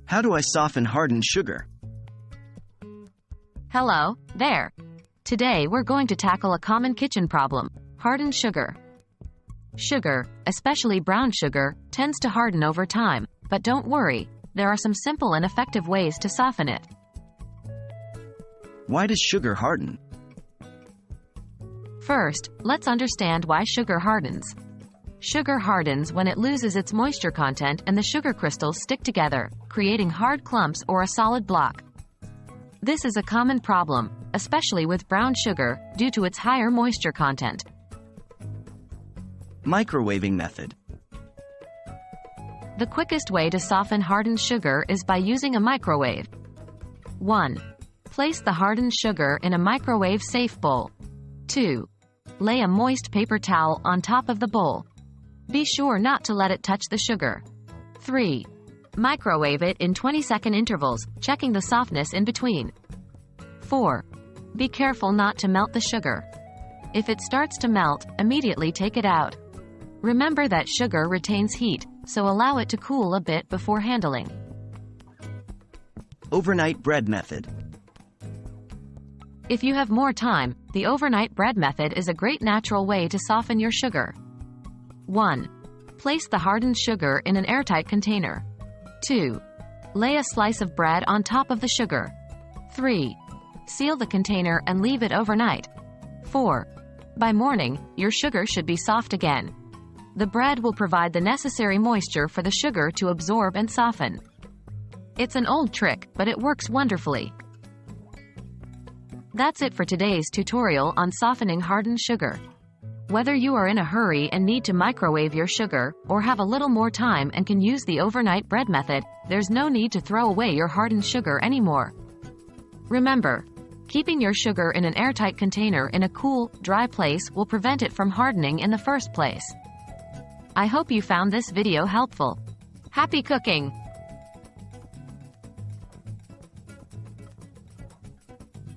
How do I soften hardened sugar? Hello, there. Today we're going to tackle a common kitchen problem: hardened sugar. Sugar, especially brown sugar, tends to harden over time, but don't worry, there are some simple and effective ways to soften it. Why does sugar harden? First, let's understand why sugar hardens. Sugar hardens when it loses its moisture content and the sugar crystals stick together, creating hard clumps or a solid block. This is a common problem, especially with brown sugar, due to its higher moisture content. Microwaving method. The quickest way to soften hardened sugar is by using a microwave. 1. Place the hardened sugar in a microwave-safe bowl. 2. Lay a moist paper towel on top of the bowl. Be sure not to let it touch the sugar. 3. Microwave it in 20-second intervals, checking the softness in between. 4. Be careful not to melt the sugar. If it starts to melt, immediately take it out. Remember that sugar retains heat, so allow it to cool a bit before handling. Overnight bread method. If you have more time, the overnight bread method is a great natural way to soften your sugar. 1. Place the hardened sugar in an airtight container. 2. Lay a slice of bread on top of the sugar. 3. Seal the container and leave it overnight. 4. By morning, your sugar should be soft again. The bread will provide the necessary moisture for the sugar to absorb and soften. It's an old trick, but it works wonderfully. That's it for today's tutorial on softening hardened sugar. Whether you are in a hurry and need to microwave your sugar, or have a little more time and can use the overnight bread method, there's no need to throw away your hardened sugar anymore. Remember, keeping your sugar in an airtight container in a cool, dry place will prevent it from hardening in the first place. I hope you found this video helpful. Happy cooking!